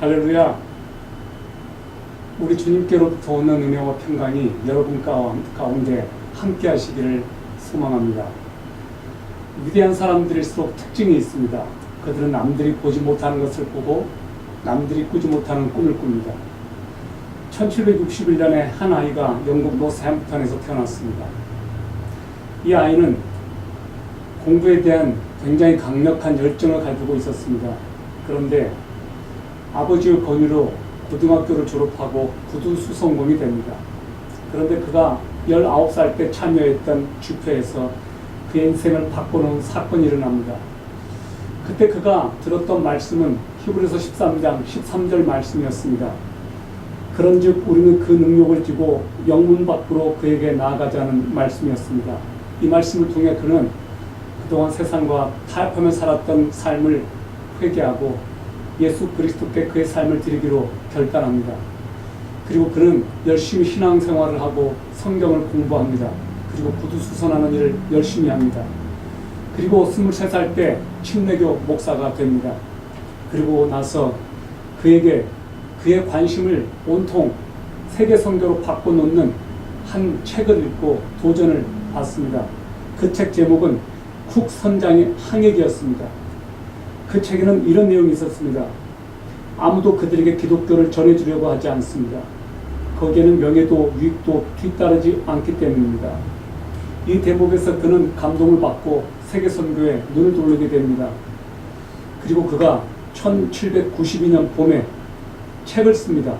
할렐루야. 우리 주님께로부터 오는 은혜와 평강이 여러분 가운데 함께 하시기를 소망합니다. 위대한 사람들일수록 특징이 있습니다. 그들은 남들이 보지 못하는 것을 보고 남들이 꾸지 못하는 꿈을 꿉니다. 1761년에 한 아이가 영국 노스햄프턴에서 태어났습니다. 이 아이는 공부에 대한 굉장히 강력한 열정을 가지고 있었습니다. 그런데 아버지의 권유로 고등학교를 졸업하고 구두수성공이 됩니다. 그런데 그가 19살 때 참여했던 집회에서 그의 인생을 바꿔놓은 사건이 일어납니다. 그때 그가 들었던 말씀은 히브리서 13장 13절 말씀이었습니다. 그런즉 우리는 그 능력을 띠고 영문 밖으로 그에게 나아가자는 말씀이었습니다. 이 말씀을 통해 그는 그동안 세상과 타협하며 살았던 삶을 회개하고 예수 그리스도께 그의 삶을 드리기로 결단합니다. 그리고 그는 열심히 신앙생활을 하고 성경을 공부합니다. 그리고 구두수선하는 일을 열심히 합니다. 그리고 23살 때 침례교 목사가 됩니다. 그리고 나서 그에게 그의 관심을 온통 세계 선교로 바꿔놓는 한 책을 읽고 도전을 받습니다. 그 책 제목은 쿡 선장의 항해기였습니다. 그 책에는 이런 내용이 있었습니다. 아무도 그들에게 기독교를 전해주려고 하지 않습니다. 거기에는 명예도 유익도 뒤따르지 않기 때문입니다. 이 대목에서 그는 감동을 받고 세계 선교에 눈을 돌리게 됩니다. 그리고 그가 1792년 봄에 책을 씁니다.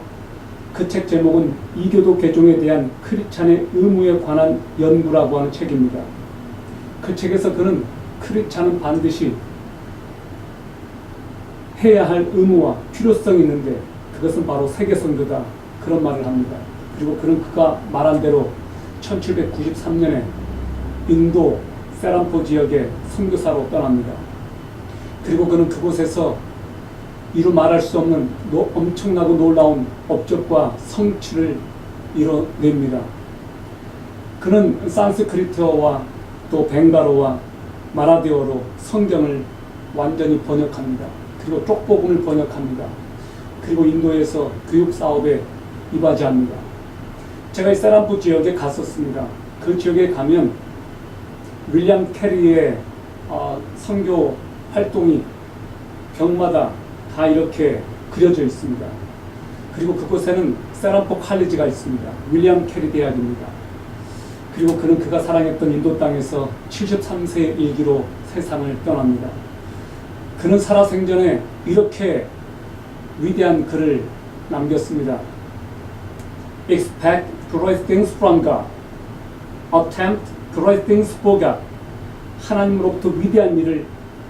그 책 제목은 이교도 개종에 대한 크리스찬의 의무에 관한 연구라고 하는 책입니다. 그 책에서 그는 크리스찬은 반드시 해야 할 의무와 필요성이 있는데 그것은 바로 세계 선교다, 그런 말을 합니다. 그리고 그는 그가 말한 대로 1793년에 인도 세람포 지역에 선교사로 떠납니다. 그리고 그는 그곳에서 이루 말할 수 없는 엄청나고 놀라운 업적과 성취를 이뤄냅니다. 그는 산스크리트어와 또 벵갈어와 마라데어로 성경을 완전히 번역합니다. 그리고 쪽복음을 번역합니다. 그리고 인도에서 교육사업에 이바지합니다. 제가 이 세람포 지역에 갔었습니다. 그 지역에 가면 윌리엄 캐리의 선교 활동이 벽마다 다 이렇게 그려져 있습니다. 그리고 그곳에는 세람포 칼리지가 있습니다. 윌리엄 캐리 대학입니다. 그리고 그는 그가 사랑했던 인도 땅에서 73세의 일기로 세상을 떠납니다. 그는 살아생전에 이렇게 위대한 글을 남겼습니다. Expect great things from God. Attempt great things for God. 하나님으로부터 위대한 일을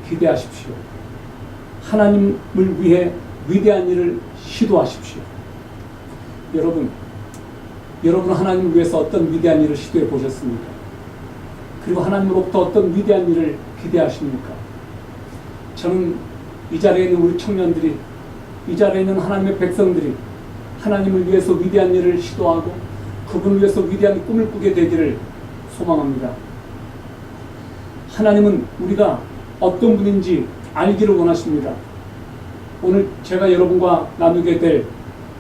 기대하십시오. 하나님을 위해 위대한 일을 시도하십시오. 여러분 하나님을 위해서 어떤 위대한 일을 시도해 보셨습니까? 그리고 하나님으로부터 어떤 위대한 일을 기대하십니까? 저는 이 자리에 있는 우리 청년들이, 이 자리에 있는 하나님의 백성들이 하나님을 위해서 위대한 일을 시도하고 그분을 위해서 위대한 꿈을 꾸게 되기를 소망합니다. 하나님은 우리가 어떤 분인지 알기를 원하십니다. 오늘 제가 여러분과 나누게 될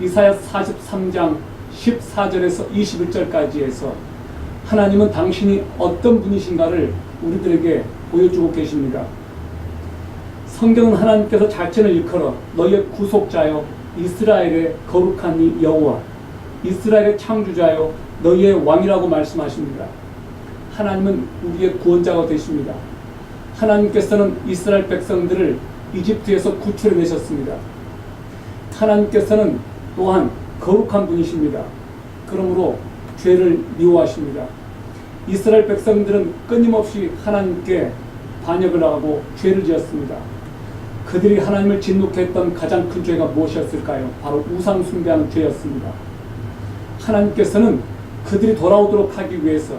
이사야 43장 14절에서 21절까지 해서 하나님은 당신이 어떤 분이신가를 우리들에게 보여주고 계십니다. 성경은 하나님께서 자신을 일컬어 너희의 구속자여 이스라엘의 거룩한 이 여호와, 이스라엘의 창조자여 너희의 왕이라고 말씀하십니다. 하나님은 우리의 구원자가 되십니다. 하나님께서는 이스라엘 백성들을 이집트에서 구출해내셨습니다. 하나님께서는 또한 거룩한 분이십니다. 그러므로 죄를 미워하십니다. 이스라엘 백성들은 끊임없이 하나님께 반역을 하고 죄를 지었습니다. 그들이 하나님을 진노했던 가장 큰 죄가 무엇이었을까요? 바로 우상 숭배하는 죄였습니다. 하나님께서는 그들이 돌아오도록 하기 위해서,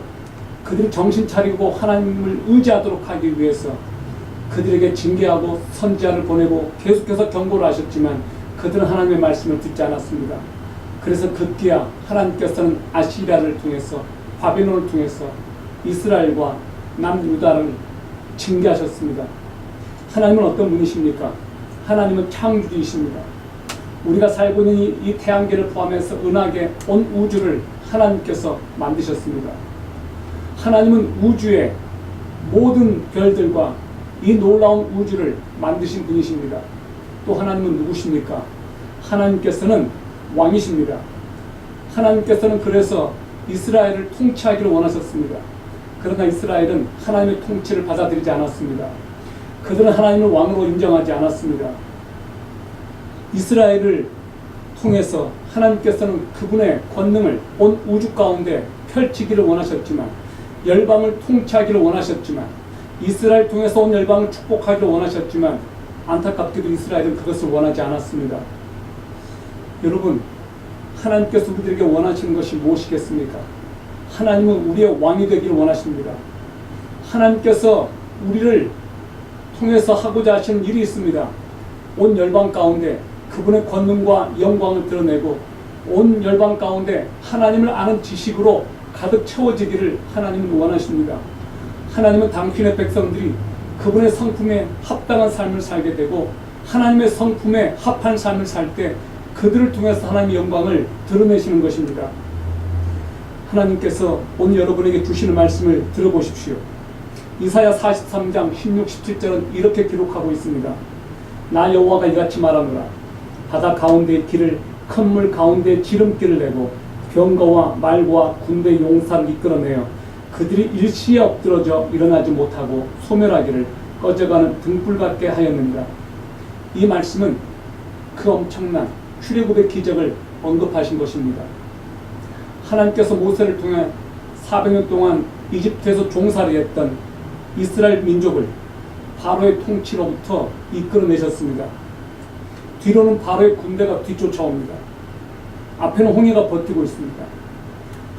그들이 정신 차리고 하나님을 의지하도록 하기 위해서 그들에게 징계하고 선지자를 보내고 계속해서 경고를 하셨지만 그들은 하나님의 말씀을 듣지 않았습니다. 그래서 급기야 하나님께서는 아시리아를 통해서, 바벨론을 통해서 이스라엘과 남유다를 징계하셨습니다. 하나님은 어떤 분이십니까? 하나님은 창조주이십니다. 우리가 살고 있는 이 태양계를 포함해서 은하계 온 우주를 하나님께서 만드셨습니다. 하나님은 우주의 모든 별들과 이 놀라운 우주를 만드신 분이십니다. 또 하나님은 누구십니까? 하나님께서는 왕이십니다. 하나님께서는 그래서 이스라엘을 통치하기를 원하셨습니다. 그러나 이스라엘은 하나님의 통치를 받아들이지 않았습니다. 그들은 하나님을 왕으로 인정하지 않았습니다. 이스라엘을 통해서 하나님께서는 그분의 권능을 온 우주 가운데 펼치기를 원하셨지만, 열방을 통치하기를 원하셨지만, 이스라엘 통해서 온 열방을 축복하기를 원하셨지만, 안타깝게도 이스라엘은 그것을 원하지 않았습니다. 여러분, 하나님께서 우리들에게 원하시는 것이 무엇이겠습니까? 하나님은 우리의 왕이 되기를 원하십니다. 하나님께서 우리를 통해서 하고자 하시는 일이 있습니다. 온 열방 가운데 그분의 권능과 영광을 드러내고, 온 열방 가운데 하나님을 아는 지식으로 가득 채워지기를 하나님은 원하십니다. 하나님은 당신의 백성들이 그분의 성품에 합당한 삶을 살게 되고, 하나님의 성품에 합한 삶을 살 때 그들을 통해서 하나님의 영광을 드러내시는 것입니다. 하나님께서 오늘 여러분에게 주시는 말씀을 들어보십시오. 이사야 43장 16, 17절은 이렇게 기록하고 있습니다. 나 여호와가 이같이 말하노라. 바다 가운데의 길을 큰 물 가운데 지름길을 내고 병거와 말과 군대 용사를 이끌어내어 그들이 일시에 엎드러져 일어나지 못하고 소멸하기를 꺼져가는 등불 같게 하였느니라. 이 말씀은 그 엄청난 출애굽의 기적을 언급하신 것입니다. 하나님께서 모세를 통해 400년 동안 이집트에서 종살이 했던 이스라엘 민족을 바로의 통치로부터 이끌어내셨습니다. 뒤로는 바로의 군대가 뒤쫓아옵니다. 앞에는 홍해가 버티고 있습니다.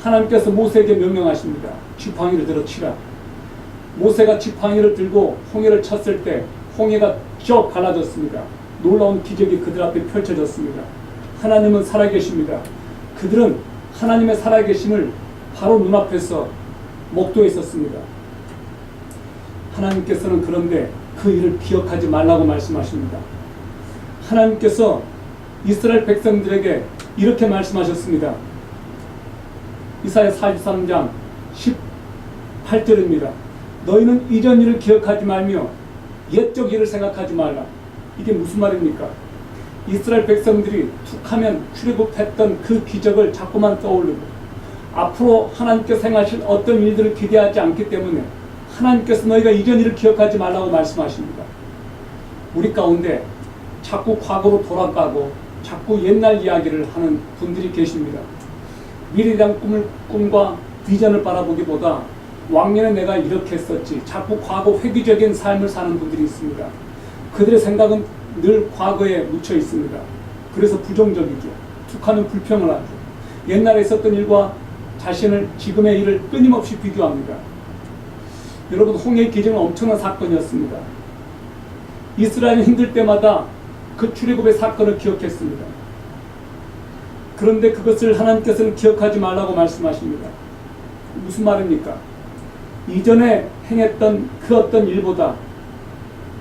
하나님께서 모세에게 명령하십니다. 지팡이를 들어 치라. 모세가 지팡이를 들고 홍해를 쳤을 때 홍해가 쭉 갈라졌습니다. 놀라운 기적이 그들 앞에 펼쳐졌습니다. 하나님은 살아계십니다. 그들은 하나님의 살아계심을 바로 눈앞에서 목도에 있었습니다. 하나님께서는 그런데 그 일을 기억하지 말라고 말씀하십니다. 하나님께서 이스라엘 백성들에게 이렇게 말씀하셨습니다. 이사야 43장 18절입니다. 너희는 이전 일을 기억하지 말며 옛적 일을 생각하지 말라. 이게 무슨 말입니까? 이스라엘 백성들이 툭하면 출애굽했던 그 기적을 자꾸만 떠올리고, 앞으로 하나님께서 행하실 어떤 일들을 기대하지 않기 때문에 하나님께서 너희가 이전 일을 기억하지 말라고 말씀하십니다. 우리 가운데 자꾸 과거로 돌아가고 자꾸 옛날 이야기를 하는 분들이 계십니다. 미래에 대한 꿈과 비전을 바라보기보다 왕년에 내가 이렇게 했었지, 자꾸 과거 회귀적인 삶을 사는 분들이 있습니다. 그들의 생각은 늘 과거에 묻혀 있습니다. 그래서 부정적이죠. 툭하면 불평을 하죠. 옛날에 있었던 일과 자신을, 지금의 일을 끊임없이 비교합니다. 여러분, 홍해의 기적은 엄청난 사건이었습니다. 이스라엘은 힘들 때마다 그 출애굽의 사건을 기억했습니다. 그런데 그것을 하나님께서는 기억하지 말라고 말씀하십니다. 무슨 말입니까? 이전에 행했던 그 어떤 일보다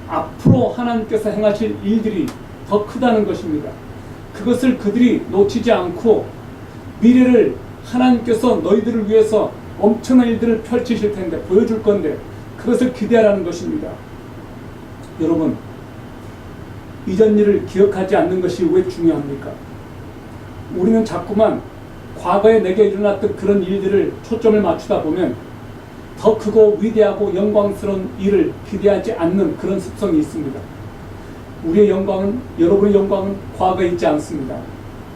앞으로 하나님께서 행하실 일들이 더 크다는 것입니다. 그것을 그들이 놓치지 않고 미래를 하나님께서 너희들을 위해서 엄청난 일들을 펼치실 텐데, 보여줄 건데 그것을 기대하라는 것입니다. 여러분, 이전 일을 기억하지 않는 것이 왜 중요합니까? 우리는 자꾸만 과거에 내게 일어났던 그런 일들을 초점을 맞추다 보면 더 크고 위대하고 영광스러운 일을 기대하지 않는 그런 습성이 있습니다. 우리의 영광은, 여러분의 영광은 과거에 있지 않습니다.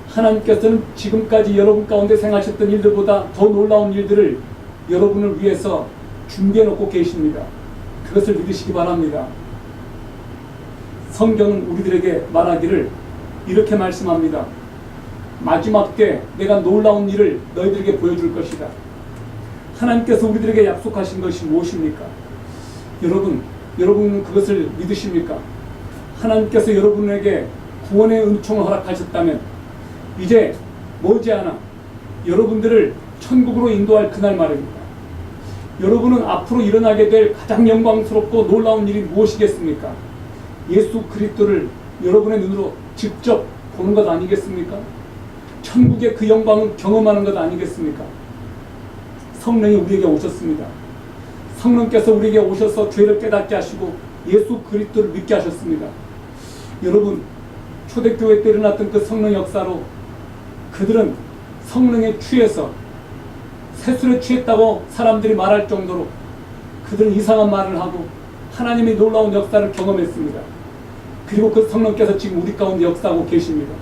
하나님께서는 지금까지 여러분 가운데 생하셨던 일들보다 더 놀라운 일들을 여러분을 위해서 준비해 놓고 계십니다. 그것을 믿으시기 바랍니다. 성경은 우리들에게 말하기를 이렇게 말씀합니다. 마지막 때 내가 놀라운 일을 너희들에게 보여줄 것이다. 하나님께서 우리들에게 약속하신 것이 무엇입니까? 여러분은 그것을 믿으십니까? 하나님께서 여러분에게 구원의 은총을 허락하셨다면 이제 머지않아 여러분들을 천국으로 인도할 그날 말입니다. 여러분은 앞으로 일어나게 될 가장 영광스럽고 놀라운 일이 무엇이겠습니까? 예수 그리스도를 여러분의 눈으로 직접 보는 것 아니겠습니까? 천국의 그 영광을 경험하는 것 아니겠습니까? 성령이 우리에게 오셨습니다. 성령께서 우리에게 오셔서 죄를 깨닫게 하시고 예수 그리스도를 믿게 하셨습니다. 여러분, 초대교회 때 일어났던 그 성령 역사로 그들은 성령에 취해서 세술에 취했다고 사람들이 말할 정도로 그들은 이상한 말을 하고 하나님의 놀라운 역사를 경험했습니다. 그리고 그 성령께서 지금 우리 가운데 역사하고 계십니다.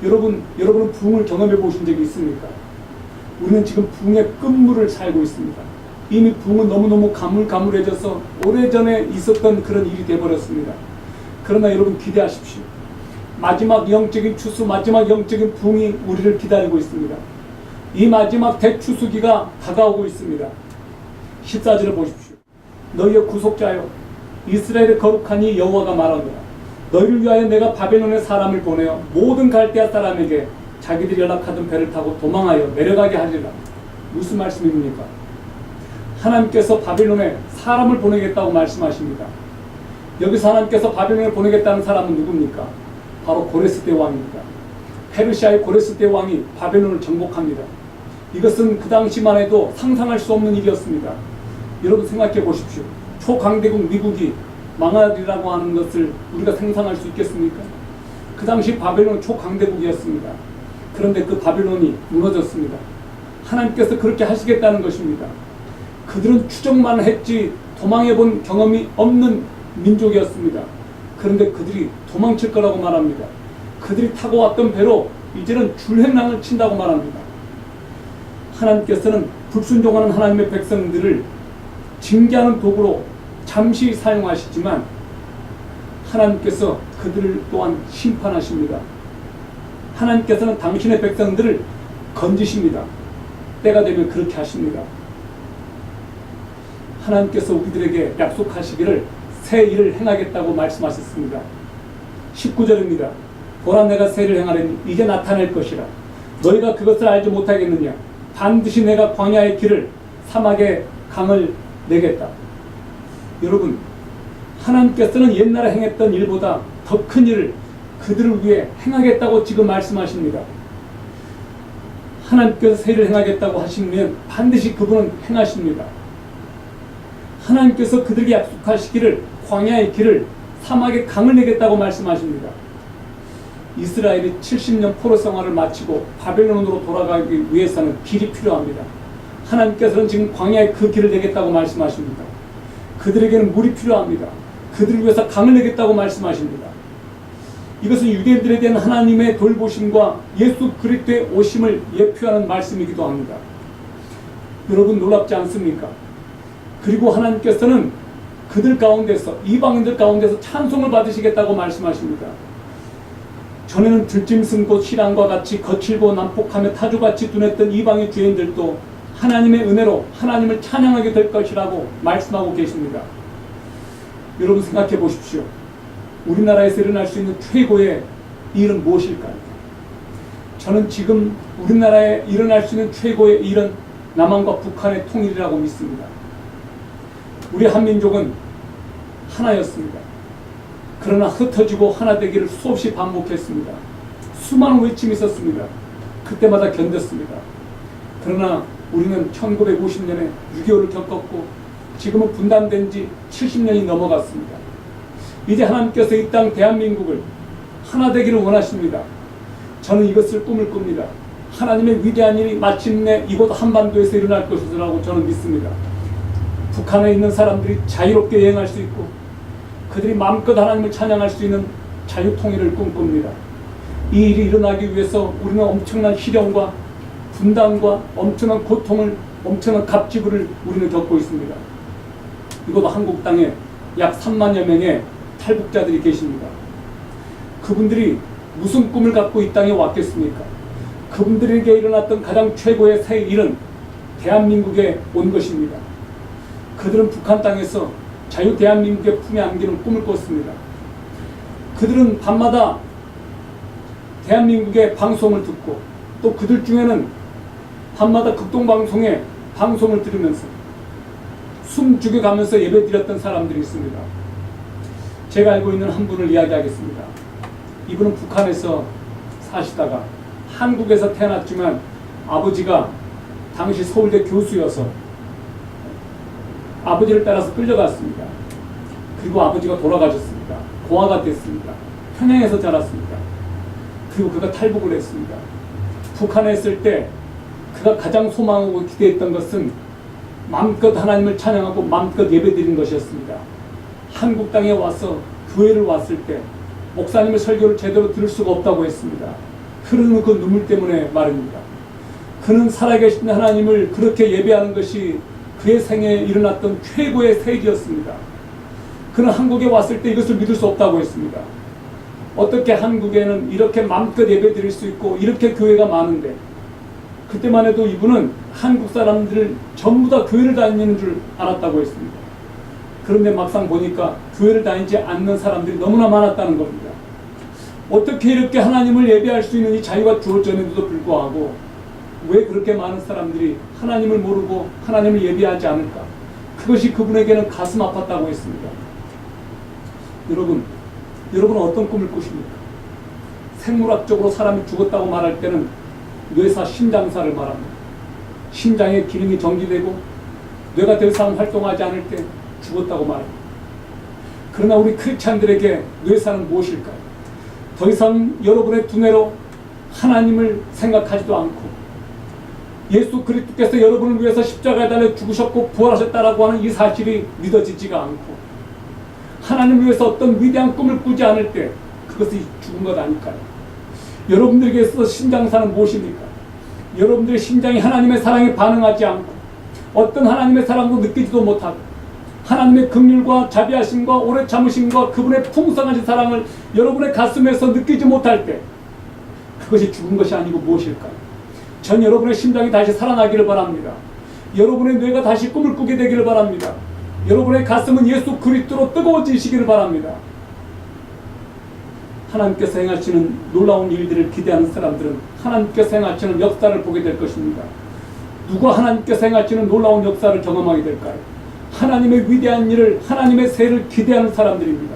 여러분은 부흥을 경험해 보신 적이 있습니까? 우리는 지금 부흥의 끝물을 살고 있습니다. 이미 부흥은 너무너무 가물가물해져서 오래전에 있었던 그런 일이 되어버렸습니다. 그러나 여러분 기대하십시오. 마지막 영적인 추수, 마지막 영적인 부흥이 우리를 기다리고 있습니다. 이 마지막 대추수기가 다가오고 있습니다. 14절을 보십시오. 너희의 구속자여 이스라엘의 거룩한 이 여호와가 말하노라. 너희를 위하여 내가 바벨론의 사람을 보내어 모든 갈대아 사람에게 자기들이 연락하던 배를 타고 도망하여 내려가게 하리라. 무슨 말씀입니까? 하나님께서 바벨론에 사람을 보내겠다고 말씀하십니다. 여기서 하나님께서 바벨론에 보내겠다는 사람은 누굽니까? 바로 고레스 대 왕입니다. 페르시아의 고레스 대 왕이 바벨론을 정복합니다. 이것은 그 당시만 해도 상상할 수 없는 일이었습니다. 여러분 생각해 보십시오. 초강대국 미국이 망하리라고 하는 것을 우리가 상상할 수 있겠습니까? 그 당시 바벨론은 초강대국이었습니다. 그런데 그 바벨론이 무너졌습니다. 하나님께서 그렇게 하시겠다는 것입니다. 그들은 추정만 했지 도망해 본 경험이 없는 민족이었습니다. 그런데 그들이 도망칠 거라고 말합니다. 그들이 타고 왔던 배로 이제는 줄행랑을 친다고 말합니다. 하나님께서는 불순종하는 하나님의 백성들을 징계하는 도구로 잠시 사용하시지만 하나님께서 그들을 또한 심판하십니다. 하나님께서는 당신의 백성들을 건지십니다. 때가 되면 그렇게 하십니다. 하나님께서 우리들에게 약속하시기를 새 일을 행하겠다고 말씀하셨습니다. 19절입니다. 보라 내가 새 일을 행하려니 이제 나타날 것이라. 너희가 그것을 알지 못하겠느냐. 반드시 내가 광야의 길을 사막의 강을 내겠다. 여러분, 하나님께서는 옛날에 행했던 일보다 더 큰 일을 그들을 위해 행하겠다고 지금 말씀하십니다. 하나님께서 새 일을 행하겠다고 하시면 반드시 그분은 행하십니다. 하나님께서 그들에게 약속하시기를 광야의 길을 사막의 강을 내겠다고 말씀하십니다. 이스라엘이 70년 포로 생활을 마치고 바벨론으로 돌아가기 위해서는 길이 필요합니다. 하나님께서는 지금 광야의 그 길을 내겠다고 말씀하십니다. 그들에게는 물이 필요합니다. 그들을 위해서 강을 내겠다고 말씀하십니다. 이것은 유대인들에 대한 하나님의 돌보심과 예수 그리스도의 오심을 예표하는 말씀이기도 합니다. 여러분 놀랍지 않습니까? 그리고 하나님께서는 그들 가운데서 이방인들 가운데서 찬송을 받으시겠다고 말씀하십니다. 전에는 들짐승고 시랑과 같이 거칠고 난폭하며 타조같이 둔했던 이방의 죄인들도 하나님의 은혜로 하나님을 찬양하게 될 것이라고 말씀하고 계십니다. 여러분 생각해 보십시오. 우리나라에서 일어날 수 있는 최고의 일은 무엇일까요? 저는 지금 우리나라에 일어날 수 있는 최고의 일은 남한과 북한의 통일이라고 믿습니다. 우리 한민족은 하나였습니다. 그러나 흩어지고 하나 되기를 수없이 반복했습니다. 수많은 외침이 있었습니다. 그때마다 견뎠습니다. 그러나 우리는 1950년에 6.25를 겪었고 지금은 분단된 지 70년이 넘어갔습니다. 이제 하나님께서 이 땅 대한민국을 하나 되기를 원하십니다. 저는 이것을 꿈을 꿉니다. 하나님의 위대한 일이 마침내 이곳 한반도에서 일어날 것이라고 저는 믿습니다. 북한에 있는 사람들이 자유롭게 여행할 수 있고 그들이 마음껏 하나님을 찬양할 수 있는 자유통일을 꿈꿉니다. 이 일이 일어나기 위해서 우리는 엄청난 시련과 분단과 엄청난 고통을, 엄청난 갑질을 우리는 겪고 있습니다. 이곳 한국 땅에 약 3만여 명의 탈북자들이 계십니다. 그분들이 무슨 꿈을 갖고 이 땅에 왔겠습니까? 그분들에게 일어났던 가장 최고의 새 일은 대한민국에 온 것입니다. 그들은 북한 땅에서 자유 대한민국의 품에 안기는 꿈을 꿨습니다. 그들은 밤마다 대한민국의 방송을 듣고 또 그들 중에는 밤마다 극동방송에 방송을 들으면서 숨 죽여가면서 예배드렸던 사람들이 있습니다. 제가 알고 있는 한 분을 이야기하겠습니다. 이분은 북한에서 사시다가 한국에서 태어났지만 아버지가 당시 서울대 교수여서 아버지를 따라서 끌려갔습니다. 그리고 아버지가 돌아가셨습니다. 고아가 됐습니다. 평양에서 자랐습니다. 그리고 그가 탈북을 했습니다. 북한에 있을 때 그가 가장 소망하고 기대했던 것은 마음껏 하나님을 찬양하고 마음껏 예배드리는 것이었습니다. 한국 땅에 와서 교회를 왔을 때 목사님의 설교를 제대로 들을 수가 없다고 했습니다. 흐르는 그 눈물 때문에 말입니다. 그는 살아계신 하나님을 그렇게 예배하는 것이 그의 생애에 일어났던 최고의 세기였습니다. 그는 한국에 왔을 때 이것을 믿을 수 없다고 했습니다. 어떻게 한국에는 이렇게 마음껏 예배 드릴 수 있고 이렇게 교회가 많은데, 그때만 해도 이분은 한국 사람들을 전부 다 교회를 다니는 줄 알았다고 했습니다. 그런데 막상 보니까 교회를 다니지 않는 사람들이 너무나 많았다는 겁니다. 어떻게 이렇게 하나님을 예배할 수 있는 이 자유가 주어졌는데도 불구하고 왜 그렇게 많은 사람들이 하나님을 모르고 하나님을 예배하지 않을까? 그것이 그분에게는 가슴 아팠다고 했습니다. 여러분은 어떤 꿈을 꾸십니까? 생물학적으로 사람이 죽었다고 말할 때는 뇌사 심장사를 말합니다. 심장의 기능이 정지되고 뇌가 더 이상 활동하지 않을 때 죽었다고 말합니다. 그러나 우리 크리스찬들에게 뇌사는 무엇일까요? 더 이상 여러분의 두뇌로 하나님을 생각하지도 않고 예수 그리스도께서 여러분을 위해서 십자가에 달려 죽으셨고 부활하셨다라고 하는 이 사실이 믿어지지가 않고 하나님을 위해서 어떤 위대한 꿈을 꾸지 않을 때 그것이 죽은 것 아닐까요? 여러분들에게 있어서 심장사는 무엇입니까? 여러분들의 심장이 하나님의 사랑에 반응하지 않고 어떤 하나님의 사랑도 느끼지도 못하고 하나님의 긍휼과 자비하심과 오래 참으심과 그분의 풍성하신 사랑을 여러분의 가슴에서 느끼지 못할 때 그것이 죽은 것이 아니고 무엇일까요? 전 여러분의 심장이 다시 살아나기를 바랍니다. 여러분의 뇌가 다시 꿈을 꾸게 되기를 바랍니다. 여러분의 가슴은 예수 그리스도로 뜨거워지시기를 바랍니다. 하나님께서 행하시는 놀라운 일들을 기대하는 사람들은 하나님께서 행하시는 역사를 보게 될 것입니다. 누가 하나님께서 행하시는 놀라운 역사를 경험하게 될까요? 하나님의 위대한 일을, 하나님의 세를 기대하는 사람들입니다.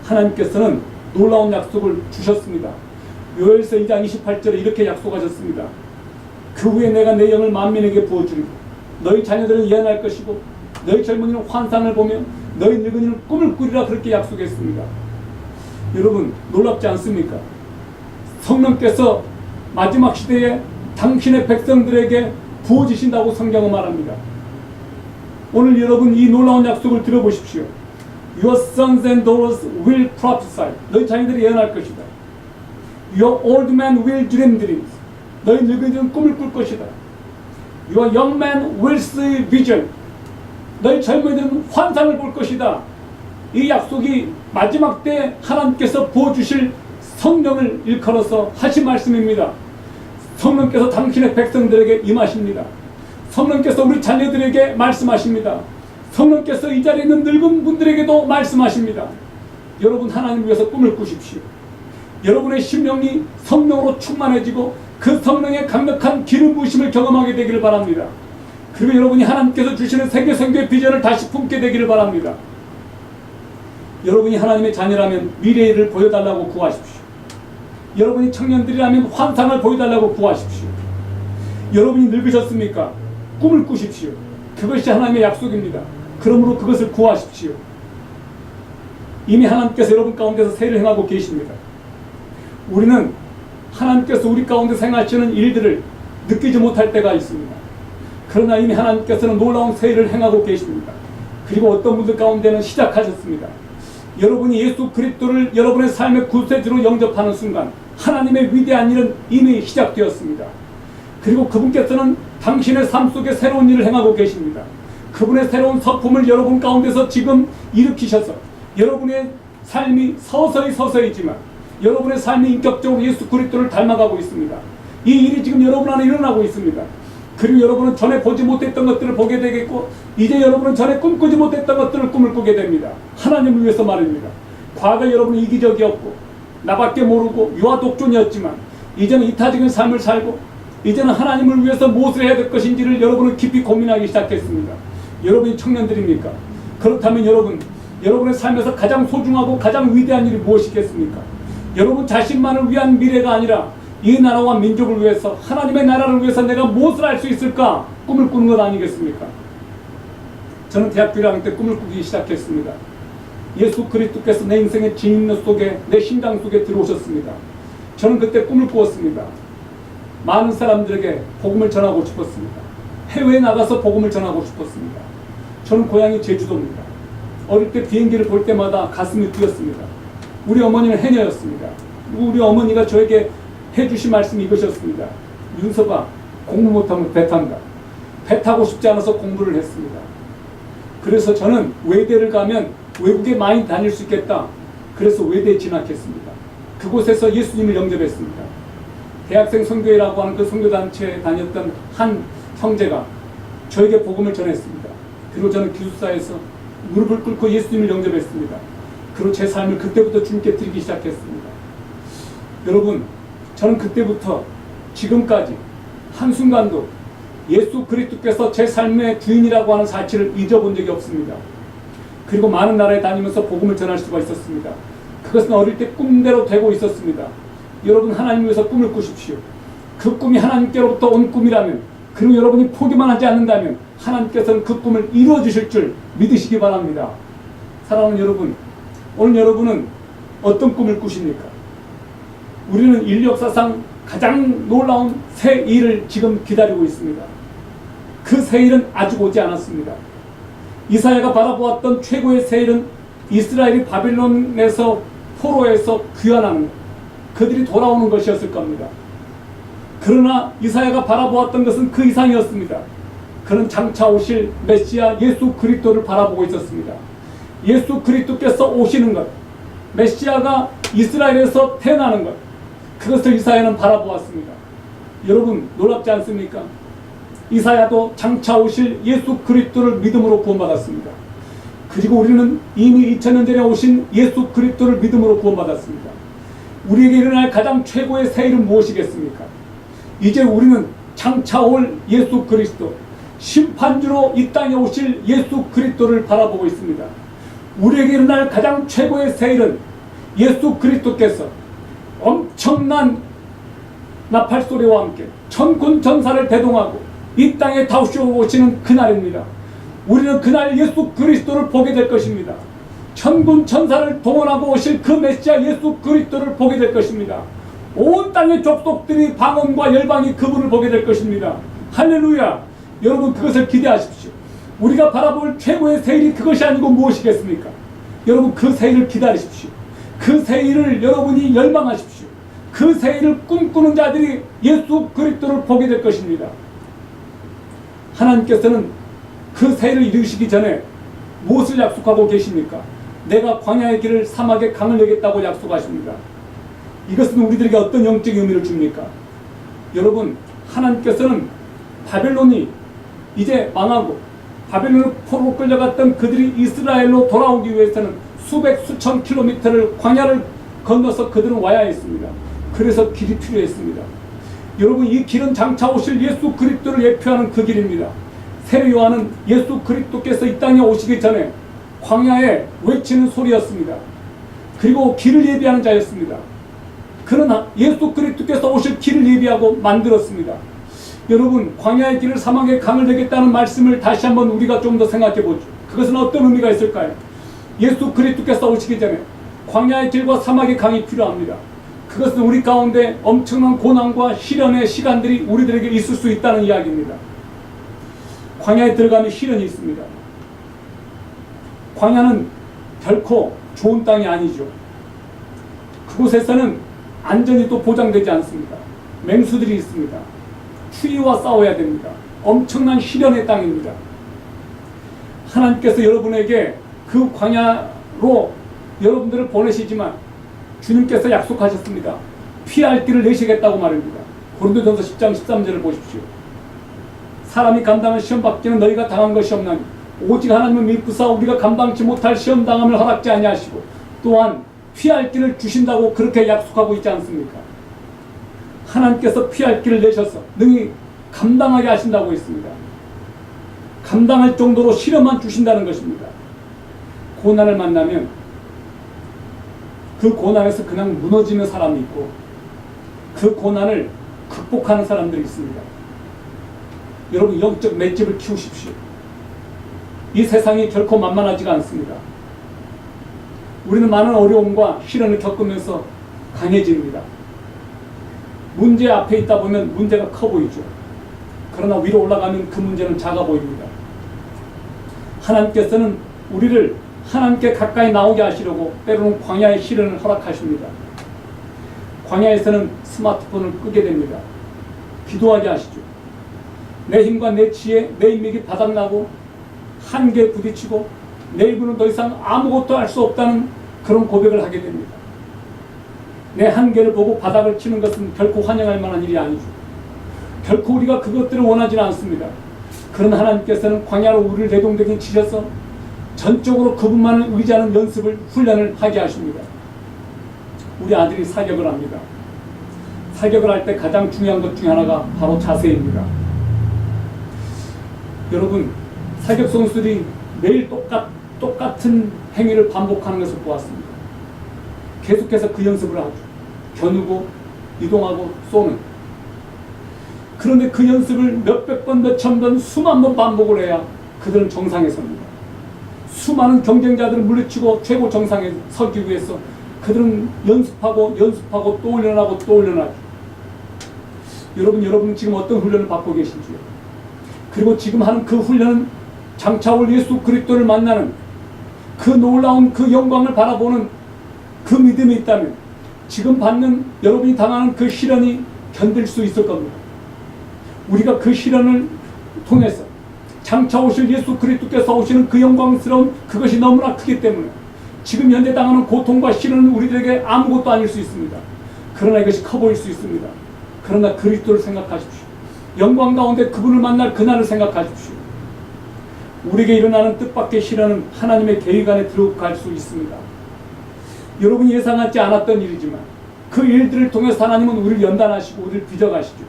하나님께서는 놀라운 약속을 주셨습니다. 요엘서 2장 28절에 이렇게 약속하셨습니다. 그 후에 내가 내 영을 만민에게 부어주리고 너희 자녀들은 예언할 것이고 너희 젊은이는 환상을 보며 너희 늙은이는 꿈을 꾸리라 그렇게 약속했습니다. 여러분 놀랍지 않습니까? 성령께서 마지막 시대에 당신의 백성들에게 부어지신다고 성경은 말합니다. 오늘 여러분 이 놀라운 약속을 들어보십시오. Your sons and daughters will prophesy. 너희 자녀들이 예언할 것이다. Your old men will dream dreams. 너희 늙은이들은 꿈을 꿀 것이다. Your young men will see vision. 너희 젊은이들은 환상을 볼 것이다. 이 약속이 마지막 때 하나님께서 부어주실 성령을 일컬어서 하신 말씀입니다. 성령께서 당신의 백성들에게 임하십니다. 성령께서 우리 자녀들에게 말씀하십니다. 성령께서 이 자리에 있는 늙은 분들에게도 말씀하십니다. 여러분 하나님을 위해서 꿈을 꾸십시오. 여러분의 심령이 성령으로 충만해지고 그 성령의 강력한 기름 부으심을 경험하게 되기를 바랍니다. 그리고 여러분이 하나님께서 주시는 세계 선교의 비전을 다시 품게 되기를 바랍니다. 여러분이 하나님의 자녀라면 미래를 보여달라고 구하십시오. 여러분이 청년들이라면 환상을 보여달라고 구하십시오. 여러분이 늙으셨습니까? 꿈을 꾸십시오. 그것이 하나님의 약속입니다. 그러므로 그것을 구하십시오. 이미 하나님께서 여러분 가운데서 세를 행하고 계십니다. 우리는 하나님께서 우리 가운데 행하시는 일들을 느끼지 못할 때가 있습니다. 그러나 이미 하나님께서는 놀라운 세를 행하고 계십니다. 그리고 어떤 분들 가운데는 시작하셨습니다. 여러분이 예수 그리스도를 여러분의 삶의 구세주로 영접하는 순간 하나님의 위대한 일은 이미 시작되었습니다. 그리고 그분께서는 당신의 삶 속에 새로운 일을 행하고 계십니다. 그분의 새로운 성품을 여러분 가운데서 지금 일으키셔서 여러분의 삶이 서서히지만 여러분의 삶이 인격적으로 예수 그리스도를 닮아가고 있습니다. 이 일이 지금 여러분 안에 일어나고 있습니다. 그리고 여러분은 전에 보지 못했던 것들을 보게 되겠고 이제 여러분은 전에 꿈꾸지 못했던 것들을 꿈을 꾸게 됩니다. 하나님을 위해서 말입니다. 과거 여러분은 이기적이었고 나밖에 모르고 유아 독존이었지만 이제는 이타적인 삶을 살고 이제는 하나님을 위해서 무엇을 해야 될 것인지를 여러분은 깊이 고민하기 시작했습니다. 여러분이 청년들입니까? 그렇다면 여러분의 삶에서 가장 소중하고 가장 위대한 일이 무엇이겠습니까? 여러분 자신만을 위한 미래가 아니라 이 나라와 민족을 위해서, 하나님의 나라를 위해서 내가 무엇을 할 수 있을까? 꿈을 꾸는 것 아니겠습니까? 저는 대학교 1학년 때 꿈을 꾸기 시작했습니다. 예수 그리스도께서 내 인생의 진입로 속에, 내 심장 속에 들어오셨습니다. 저는 그때 꿈을 꾸었습니다. 많은 사람들에게 복음을 전하고 싶었습니다. 해외에 나가서 복음을 전하고 싶었습니다. 저는 고향이 제주도입니다. 어릴 때 비행기를 볼 때마다 가슴이 뛰었습니다. 우리 어머니는 해녀였습니다. 우리 어머니가 저에게 해주신 말씀이 이것이었습니다. 윤서가 공부 못하면 배 탄다. 배 타고 싶지 않아서 공부를 했습니다. 그래서 저는 외대를 가면 외국에 많이 다닐 수 있겠다. 그래서 외대에 진학했습니다. 그곳에서 예수님을 영접했습니다. 대학생 선교회라고 하는 그 선교단체에 다녔던 한 형제가 저에게 복음을 전했습니다. 그리고 저는 기숙사에서 무릎을 꿇고 예수님을 영접했습니다. 그리고 제 삶을 그때부터 주님께 드리기 시작했습니다. 여러분, 저는 그때부터 지금까지 한순간도 예수 그리스도께서 제 삶의 주인이라고 하는 사실을 잊어본 적이 없습니다. 그리고 많은 나라에 다니면서 복음을 전할 수가 있었습니다. 그것은 어릴 때 꿈대로 되고 있었습니다. 여러분, 하나님 위해서 꿈을 꾸십시오. 그 꿈이 하나님께로부터 온 꿈이라면, 그리고 여러분이 포기만 하지 않는다면 하나님께서는 그 꿈을 이루어 주실 줄 믿으시기 바랍니다. 사랑하는 여러분, 오늘 여러분은 어떤 꿈을 꾸십니까? 우리는 인류 역사상 가장 놀라운 새 일을 지금 기다리고 있습니다. 그 새 일은 아직 오지 않았습니다. 이사야가 바라보았던 최고의 새 일은 이스라엘이 바빌론에서, 포로에서 귀환하는 것, 그들이 돌아오는 것이었을 겁니다. 그러나 이사야가 바라보았던 것은 그 이상이었습니다. 그는 장차 오실 메시아 예수 그리스도를 바라보고 있었습니다. 예수 그리스도께서 오시는 것, 메시아가 이스라엘에서 태어나는 것, 그것을 이사야는 바라보았습니다. 여러분, 놀랍지 않습니까? 이사야도 장차 오실 예수 그리스도를 믿음으로 구원받았습니다. 그리고 우리는 이미 2000년 전에 오신 예수 그리스도를 믿음으로 구원받았습니다. 우리에게 일어날 가장 최고의 새 일은 무엇이겠습니까? 이제 우리는 장차 올 예수 그리스도, 심판주로 이 땅에 오실 예수 그리스도를 바라보고 있습니다. 우리에게 일어날 가장 최고의 새 일은 예수 그리스도께서 엄청난 나팔소리와 함께 천군 천사를 대동하고 이 땅에 다우시어 오시는 그날입니다. 우리는 그날 예수 그리스도를 보게 될 것입니다. 천군 천사를 동원하고 오실 그 메시아 예수 그리스도를 보게 될 것입니다. 온 땅의 족속들이, 방언과 열방이 그분을 보게 될 것입니다. 할렐루야! 여러분, 그것을 기대하십시오. 우리가 바라볼 최고의 새 일이 그것이 아니고 무엇이겠습니까? 여러분, 그 새 일을 기다리십시오. 그 새 일을 여러분이 열망하십시오. 그 새 일을 꿈꾸는 자들이 예수 그리스도를 보게 될 것입니다. 하나님께서는 그 새 일을 이루시기 전에 무엇을 약속하고 계십니까? 내가 광야의 길을, 사막의 강을 여겠다고 약속하십니다. 이것은 우리들에게 어떤 영적인 의미를 줍니까? 여러분, 하나님께서는 바벨론이 이제 망하고 바벨론으로 포로로 끌려갔던 그들이 이스라엘로 돌아오기 위해서는 수백 수천 킬로미터를, 광야를 건너서 그들은 와야 했습니다. 그래서 길이 필요했습니다. 여러분, 이 길은 장차 오실 예수 그리스도를 예표하는 그 길입니다. 세례 요한은 예수 그리스도께서 이 땅에 오시기 전에 광야에 외치는 소리였습니다. 그리고 길을 예비하는 자였습니다. 그러나 예수 그리스도께서 오실 길을 예비하고 만들었습니다. 여러분, 광야의 길을, 사막의 강을 내겠다는 말씀을 다시 한번 우리가 좀 더 생각해 보죠. 그것은 어떤 의미가 있을까요? 예수 그리스도께서 오시기 전에 광야의 길과 사막의 강이 필요합니다. 그것은 우리 가운데 엄청난 고난과 시련의 시간들이 우리들에게 있을 수 있다는 이야기입니다. 광야에 들어가면 시련이 있습니다. 광야는 결코 좋은 땅이 아니죠. 그곳에서는 안전이 또 보장되지 않습니다. 맹수들이 있습니다. 추위와 싸워야 됩니다. 엄청난 시련의 땅입니다. 하나님께서 여러분에게 그 광야로 여러분들을 보내시지만 주님께서 약속하셨습니다. 피할 길을 내시겠다고 말입니다. 고린도전서 10장 13절을 보십시오. 사람이 감당할 시험 받기는 너희가 당한 것이 없나니 오직 하나님은 믿고사 우리가 감당치 못할 시험 당함을 허락지 아니하시고 또한 피할 길을 주신다고 그렇게 약속하고 있지 않습니까? 하나님께서 피할 길을 내셔서 능히 감당하게 하신다고 했습니다. 감당할 정도로 시련만 주신다는 것입니다. 고난을 만나면 그 고난에서 그냥 무너지는 사람이 있고 그 고난을 극복하는 사람들이 있습니다. 여러분, 영적 맷집을 키우십시오. 이 세상이 결코 만만하지가 않습니다. 우리는 많은 어려움과 시련을 겪으면서 강해집니다. 문제 앞에 있다 보면 문제가 커 보이죠. 그러나 위로 올라가면 그 문제는 작아 보입니다. 하나님께서는 우리를 하나님께 가까이 나오게 하시려고 때로는 광야의 시련을 허락하십니다. 광야에서는 스마트폰을 끄게 됩니다. 기도하게 하시죠. 내 힘과 내 지혜, 내 인맥이 바닥나고 한계에 부딪히고 내 입으로는 더 이상 아무것도 할 수 없다는 그런 고백을 하게 됩니다. 내 한계를 보고 바닥을 치는 것은 결코 환영할 만한 일이 아니죠. 결코 우리가 그것들을 원하지는 않습니다. 그러나 하나님께서는 광야로 우리를 대동대긴 치셔서 전적으로 그분만을 의지하는 연습을, 훈련을 하게 하십니다. 우리 아들이 사격을 합니다. 사격을 할 때 가장 중요한 것 중에 하나가 바로 자세입니다. 여러분, 사격 선수들이 매일 똑같은 행위를 반복하는 것을 보았습니다. 계속해서 그 연습을 하죠. 겨누고 이동하고 쏘는. 그런데 그 연습을 몇백 번, 몇천 번, 수만 번 반복을 해야 그들은 정상에 섭니다. 수많은 경쟁자들을 물리치고 최고 정상에 서기 위해서 그들은 연습하고 또 훈련하고 또 훈련하죠. 여러분 지금 어떤 훈련을 받고 계신지요? 그리고 지금 하는 그 훈련은 장차 올 예수 그리스도를 만나는 그 놀라운 그 영광을 바라보는 그 믿음이 있다면 지금 받는 여러분이 당하는 그 시련이 견딜 수 있을 겁니다. 우리가 그 시련을 통해서 장차 오실 예수 그리스도께서 오시는 그 영광스러운 그것이 너무나 크기 때문에 지금 현재 당하는 고통과 시련은 우리들에게 아무것도 아닐 수 있습니다. 그러나 이것이 커 보일 수 있습니다. 그러나 그리스도를 생각하십시오. 영광 가운데 그분을 만날 그날을 생각하십시오. 우리에게 일어나는 뜻밖의 시련은 하나님의 계획 안에 들어갈 수 있습니다. 여러분이 예상하지 않았던 일이지만 그 일들을 통해서 하나님은 우리를 연단하시고 우리를 빚어가시죠.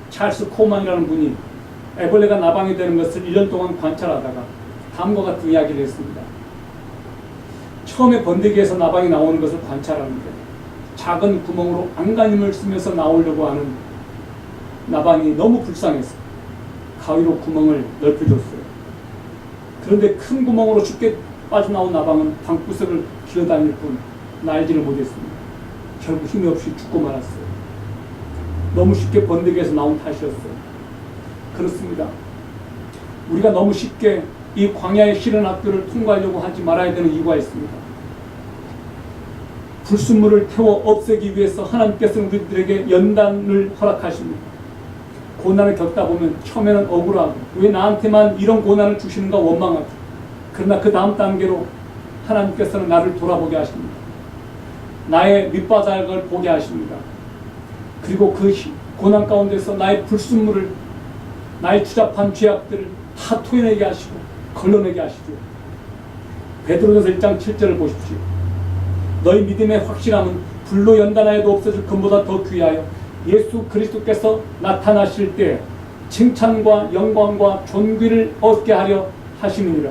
찰스 코만이라는 분이 애벌레가 나방이 되는 것을 1년 동안 관찰하다가 다음과 같은 이야기를 했습니다. 처음에 번데기에서 나방이 나오는 것을 관찰하는데 작은 구멍으로 안간힘을 쓰면서 나오려고 하는 나방이 너무 불쌍해서 가위로 구멍을 넓혀줬어요. 그런데 큰 구멍으로 쉽게 빠져나온 나방은 방구석을 기어다닐 뿐 날지를 못했습니다. 결국 힘이 없이 죽고 말았어요. 너무 쉽게 번데기에서 나온 탓이었어요. 그렇습니다. 우리가 너무 쉽게 이 광야의 시련 학교를 통과하려고 하지 말아야 되는 이유가 있습니다. 불순물을 태워 없애기 위해서 하나님께서는 우리들에게 연단을 허락하십니다. 고난을 겪다 보면 처음에는 억울하고 왜 나한테만 이런 고난을 주시는가 원망하죠. 그러나 그 다음 단계로 하나님께서는 나를 돌아보게 하십니다. 나의 밑바닥을 보게 하십니다. 그리고 그 고난 가운데서 나의 불순물을, 나의 추잡한 죄악들을 다 토해내게 하시고 걸러내게 하시죠. 베드로전서 1장 7절을 보십시오. 너희 믿음의 확실함은 불로 연단하여도 없어질 금보다 더 귀하여 예수 그리스도께서 나타나실 때 칭찬과 영광과 존귀를 얻게 하려 하심이니라.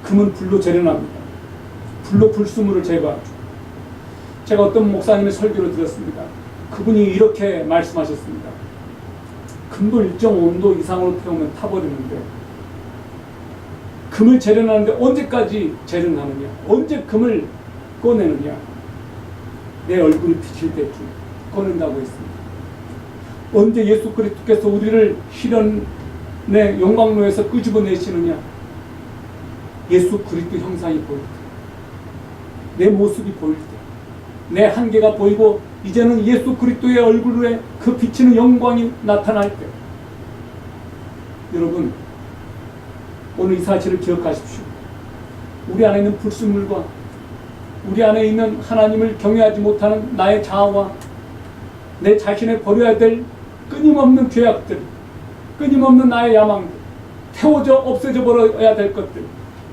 금은 불로 재련합니다. 불로 불순물을 제거하죠. 제가 어떤 목사님의 설교를 들었습니다. 그분이 이렇게 말씀하셨습니다. 금도 일정 온도 이상으로 태우면 타버리는데 금을 재련하는데 언제까지 재련하느냐? 언제 금을 꺼내느냐? 내 얼굴이 비칠 때쯤 꺼낸다고 했습니다. 언제 예수 그리스도께서 우리를 시련의 영광로에서 끄집어내시느냐? 예수 그리스도 형상이 보일 때, 내 모습이 보일 때, 내 한계가 보이고 이제는 예수 그리스도의 얼굴에 그 비치는 영광이 나타날 때, 여러분 오늘 이 사실을 기억하십시오. 우리 안에 있는 불순물과 우리 안에 있는 하나님을 경외하지 못하는 나의 자아와 내 자신의 버려야 될 끊임없는 죄악들, 끊임없는 나의 야망들, 태워져 없애져 버려야 될 것들,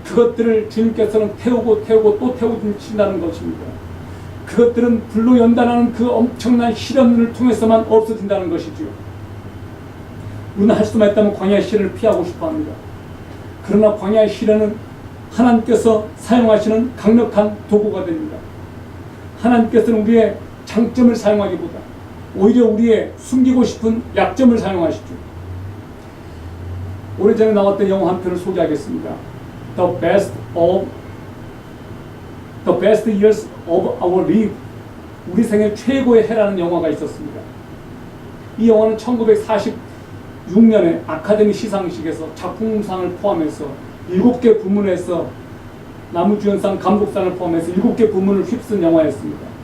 그것들을 주님께서는 태우고 또 태우신다는 것입니다. 그것들은 불로 연단하는 그 엄청난 시련을 통해서만 없어진다는 것이죠. 우리는 할 수만 있다면 광야의 시련을 피하고 싶어 합니다. 그러나 광야의 시련은 하나님께서 사용하시는 강력한 도구가 됩니다. 하나님께서는 우리의 장점을 사용하기보다 오히려 우리의 숨기고 싶은 약점을 사용하시죠. 오래전에 나왔던 영화 한 편을 소개하겠습니다. The Best Years of Our Life, 우리 생애 최고의 해라는 영화가 있었습니다. 이 영화는 1946년에 아카데미 시상식에서 작품상을 포함해서 7개 부문에서 남우주연상, 감독상을 포함해서 7개 부문을 휩쓴 영화였습니다.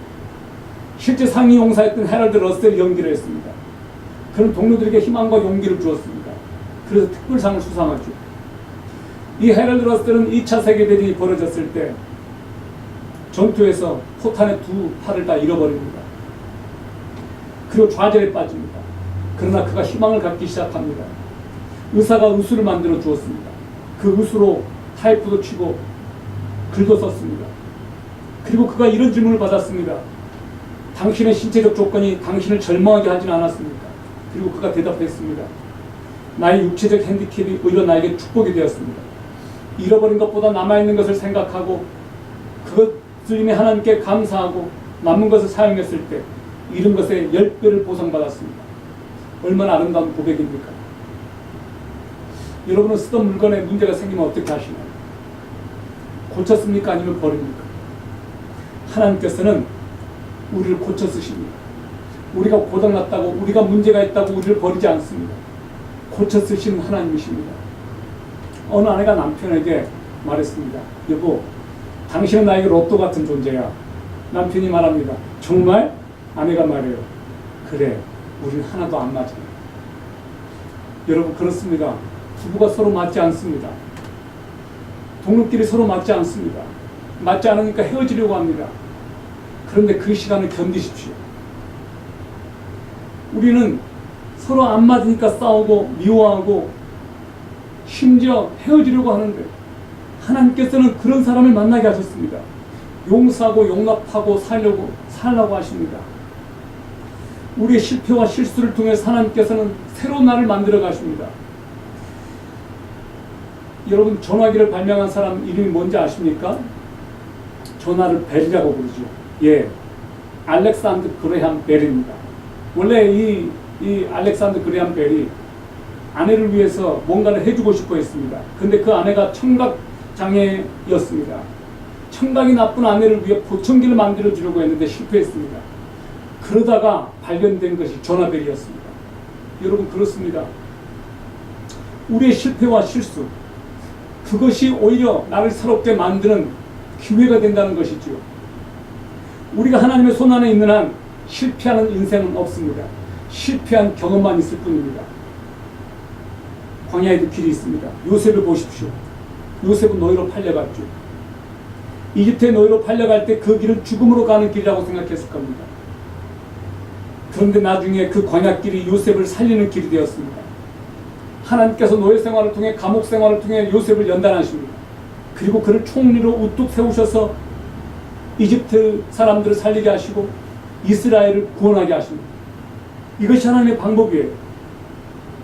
실제 상위 용사였던 해럴드 러셀이 연기를 했습니다. 그는 동료들에게 희망과 용기를 주었습니다. 그래서 특별상을 수상하죠. 이 해럴드 러셀은 2차 세계대전이 벌어졌을 때 전투에서 포탄의 두 팔을 다 잃어버립니다. 그리고 좌절에 빠집니다. 그러나 그가 희망을 갖기 시작합니다. 의사가 의수를 만들어 주었습니다. 그 의수로 타이프도 치고 글도 썼습니다. 그리고 그가 이런 질문을 받았습니다. 당신의 신체적 조건이 당신을 절망하게 하진 않았습니까? 그리고 그가 대답했습니다. 나의 육체적 핸디캡이 오히려 나에게 축복이 되었습니다. 잃어버린 것보다 남아있는 것을 생각하고 그것을 이미 하나님께 감사하고 남은 것을 사용했을 때 잃은 것의 10배를 보상받았습니다. 얼마나 아름다운 고백입니까? 여러분은 쓰던 물건에 문제가 생기면 어떻게 하시나요? 고쳤습니까? 아니면 버립니까? 하나님께서는 우리를 고쳐 쓰십니다. 우리가 고장났다고, 우리가 문제가 있다고 우리를 버리지 않습니다. 고쳐 쓰시는 하나님이십니다. 어느 아내가 남편에게 말했습니다. 여보, 당신은 나에게 로또 같은 존재야. 남편이 말합니다. 정말? 아내가 말해요. 그래, 우리는 하나도 안 맞아요. 여러분, 그렇습니다. 부부가 서로 맞지 않습니다. 동료끼리 서로 맞지 않습니다. 맞지 않으니까 헤어지려고 합니다. 그런데 그 시간을 견디십시오. 우리는 서로 안 맞으니까 싸우고 미워하고 심지어 헤어지려고 하는데 하나님께서는 그런 사람을 만나게 하셨습니다. 용서하고 용납하고 살라고 하십니다. 우리의 실패와 실수를 통해서 하나님께서는 새로운 날을 만들어 가십니다. 여러분, 전화기를 발명한 사람 이름이 뭔지 아십니까? 전화를 벨이라고 부르죠. 예, 알렉산더 그레함 벨입니다. 원래 이 알렉산더 그레함 벨이 아내를 위해서 뭔가를 해주고 싶어 했습니다. 근데 그 아내가 청각장애였습니다. 청각이 나쁜 아내를 위해 보청기를 만들어 주려고 했는데 실패했습니다. 그러다가 발견된 것이 전화벨이었습니다. 여러분, 그렇습니다. 우리의 실패와 실수, 그것이 오히려 나를 새롭게 만드는 기회가 된다는 것이죠. 우리가 하나님의 손안에 있는 한 실패하는 인생은 없습니다. 실패한 경험만 있을 뿐입니다. 광야에도 길이 있습니다. 요셉을 보십시오. 요셉은 노예로 팔려갔죠. 이집트의 노예로 팔려갈 때 그 길은 죽음으로 가는 길이라고 생각했을 겁니다. 그런데 나중에 그 광야길이 요셉을 살리는 길이 되었습니다. 하나님께서 노예 생활을 통해, 감옥 생활을 통해 요셉을 연단하십니다. 그리고 그를 총리로 우뚝 세우셔서 이집트 사람들을 살리게 하시고 이스라엘을 구원하게 하십니다. 이것이 하나님의 방법이에요.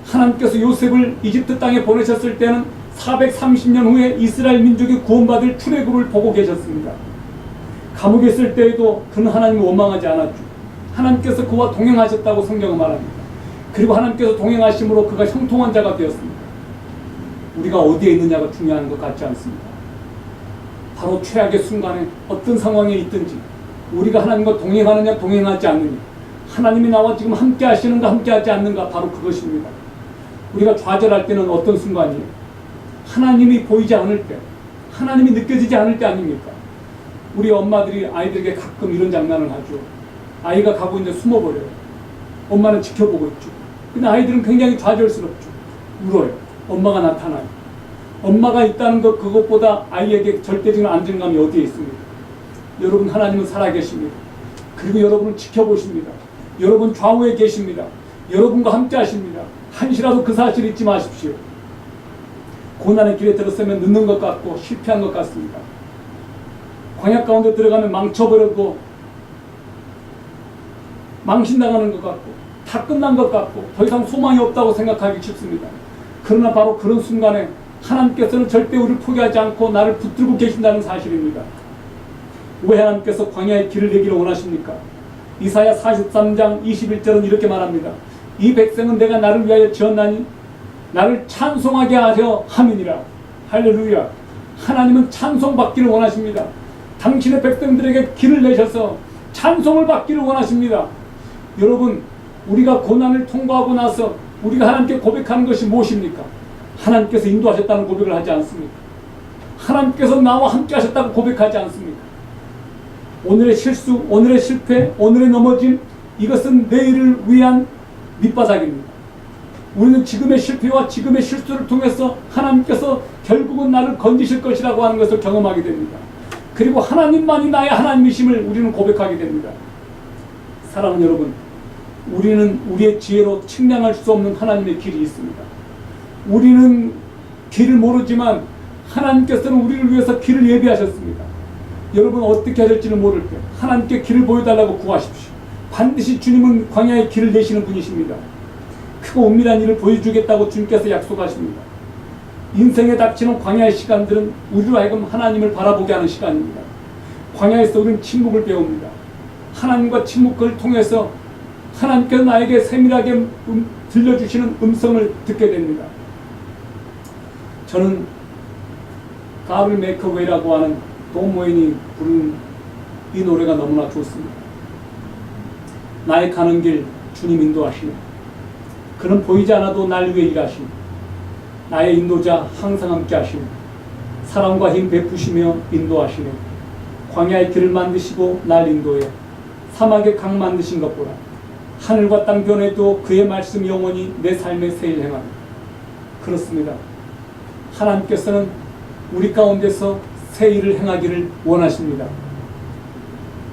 하나님께서 요셉을 이집트 땅에 보내셨을 때는 430년 후에 이스라엘 민족이 구원받을 출애굽을 보고 계셨습니다. 감옥에 있을 때에도 그는 하나님을 원망하지 않았죠. 하나님께서 그와 동행하셨다고 성경은 말합니다. 그리고 하나님께서 동행하심으로 그가 형통한 자가 되었습니다. 우리가 어디에 있느냐가 중요한 것 같지 않습니다. 바로 최악의 순간에 어떤 상황에 있든지 우리가 하나님과 동행하느냐 동행하지 않느냐, 하나님이 나와 지금 함께 하시는가 함께 하지 않는가, 바로 그것입니다. 우리가 좌절할 때는 어떤 순간이에요? 하나님이 보이지 않을 때, 하나님이 느껴지지 않을 때 아닙니까? 우리 엄마들이 아이들에게 가끔 이런 장난을 하죠. 아이가 가고 있는데 숨어버려요. 엄마는 지켜보고 있죠. 근데 아이들은 굉장히 좌절스럽죠. 울어요. 엄마가 나타나요. 엄마가 있다는 것, 그것보다 아이에게 절대적인 안정감이 어디에 있습니까? 여러분, 하나님은 살아계십니다. 그리고 여러분을 지켜보십니다. 여러분 좌우에 계십니다. 여러분과 함께 하십니다. 한시라도 그 사실을 잊지 마십시오. 고난의 길에 들어서면 늦는 것 같고 실패한 것 같습니다. 광야 가운데 들어가면 망쳐버리고 망신당하는 것 같고 다 끝난 것 같고 더 이상 소망이 없다고 생각하기 쉽습니다. 그러나 바로 그런 순간에 하나님께서는 절대 우리를 포기하지 않고 나를 붙들고 계신다는 사실입니다. 왜 하나님께서 광야의 길을 내기를 원하십니까? 이사야 43장 21절은 이렇게 말합니다. 이 백성은 내가 나를 위하여 지었나니 나를 찬송하게 하려 함이니라. 할렐루야. 하나님은 찬송받기를 원하십니다. 당신의 백성들에게 길을 내셔서 찬송을 받기를 원하십니다. 여러분, 우리가 고난을 통과하고 나서 우리가 하나님께 고백하는 것이 무엇입니까? 하나님께서 인도하셨다는 고백을 하지 않습니까? 하나님께서 나와 함께 하셨다고 고백하지 않습니까? 오늘의 실수, 오늘의 실패, 오늘의 넘어짐, 이것은 내일을 위한 밑바닥입니다. 우리는 지금의 실패와 지금의 실수를 통해서 하나님께서 결국은 나를 건지실 것이라고 하는 것을 경험하게 됩니다. 그리고 하나님만이 나의 하나님이심을 우리는 고백하게 됩니다. 사랑하는 여러분, 우리는 우리의 지혜로 측량할 수 없는 하나님의 길이 있습니다. 우리는 길을 모르지만 하나님께서는 우리를 위해서 길을 예비하셨습니다. 여러분, 어떻게 해야 될지는 모를 때 하나님께 길을 보여달라고 구하십시오. 반드시 주님은 광야의 길을 내시는 분이십니다. 크고 은밀한 일을 보여주겠다고 주님께서 약속하십니다. 인생에 닥치는 광야의 시간들은 우리로 하여금 하나님을 바라보게 하는 시간입니다. 광야에서 우리는 침묵을 배웁니다. 하나님과 침묵을 통해서 하나님께서 나에게 세밀하게 들려주시는 음성을 듣게 됩니다. 저는 가을 메이크웨이라고 하는 돈 모인이 부른 이 노래가 너무나 좋습니다. 나의 가는 길 주님 인도하시네. 그는 보이지 않아도 날 위해 일하시네. 나의 인도자 항상 함께 하시네. 사랑과 힘 베푸시며 인도하시네. 광야의 길을 만드시고 날 인도해 사막의 강 만드신 것 보라. 하늘과 땅 변해도 그의 말씀 영원히 내 삶의 새일 행하리. 그렇습니다. 하나님께서는 우리 가운데서 새 일을 행하기를 원하십니다.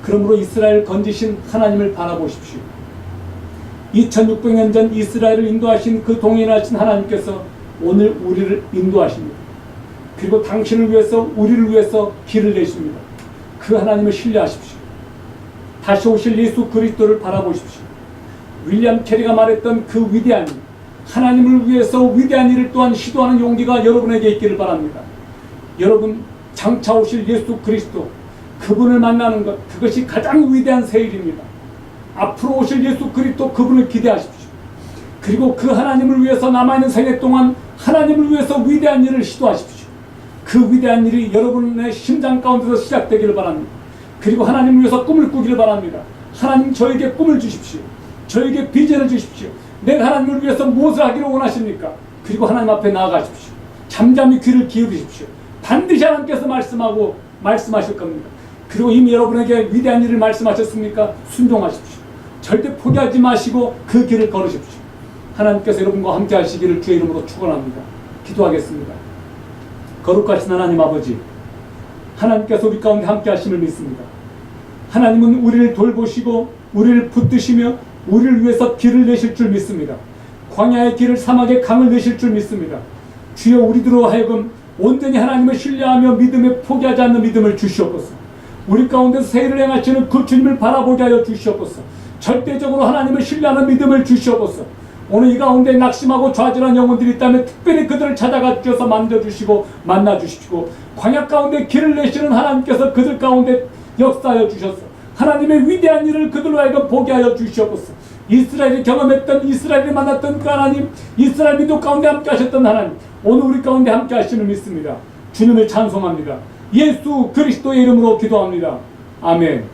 그러므로 이스라엘 건지신 하나님을 바라보십시오. 2600년 전 이스라엘을 인도하신 그 동행하신 하나님께서 오늘 우리를 인도하십니다. 그리고 당신을 위해서, 우리를 위해서 길을 내십니다. 그 하나님을 신뢰하십시오. 다시 오실 예수 그리스도를 바라보십시오. 윌리엄 캐리가 말했던 그 위대한 일, 하나님을 위해서 위대한 일을 또한 시도하는 용기가 여러분에게 있기를 바랍니다. 여러분, 장차 오실 예수 그리스도, 그분을 만나는 것, 그것이 가장 위대한 세일입니다. 앞으로 오실 예수 그리스도, 그분을 기대하십시오. 그리고 그 하나님을 위해서 남아있는 생애 동안 하나님을 위해서 위대한 일을 시도하십시오. 그 위대한 일이 여러분의 심장 가운데서 시작되기를 바랍니다. 그리고 하나님을 위해서 꿈을 꾸기를 바랍니다. 하나님, 저에게 꿈을 주십시오. 저에게 비전을 주십시오. 내가 하나님을 위해서 무엇을 하기를 원하십니까? 그리고 하나님 앞에 나아가십시오. 잠잠히 귀를 기울이십시오. 반드시 하나님께서 말씀하실 겁니다. 그리고 이미 여러분에게 위대한 일을 말씀하셨습니까? 순종하십시오. 절대 포기하지 마시고 그 길을 걸으십시오. 하나님께서 여러분과 함께 하시기를 주의 이름으로 축원합니다. 기도하겠습니다. 거룩하신 하나님 아버지, 하나님께서 우리 가운데 함께 하심을 믿습니다. 하나님은 우리를 돌보시고 우리를 붙드시며 우리를 위해서 길을 내실 줄 믿습니다. 광야의 길을, 사막의 강을 내실 줄 믿습니다. 주여, 우리들로 하여금 온전히 하나님을 신뢰하며 믿음에 포기하지 않는 믿음을 주시옵소서. 우리 가운데서 새 일을 행하시는 그 주님을 바라보게 하여 주시옵소서. 절대적으로 하나님을 신뢰하는 믿음을 주시옵소서. 오늘 이 가운데 낙심하고 좌절한 영혼들이 있다면 특별히 그들을 찾아가 주셔서 만져주시고 만나주십시오. 광야 가운데 길을 내시는 하나님께서 그들 가운데 역사하여 주셔서 하나님의 위대한 일을 그들로 하여금 보게 하여 주시옵소서. 이스라엘이 경험했던, 이스라엘이 만났던 그 하나님, 이스라엘 민족 가운데 함께 하셨던 하나님, 오늘 우리 가운데 함께 하시는 믿습니다. 주님을 찬송합니다. 예수 그리스도의 이름으로 기도합니다. 아멘.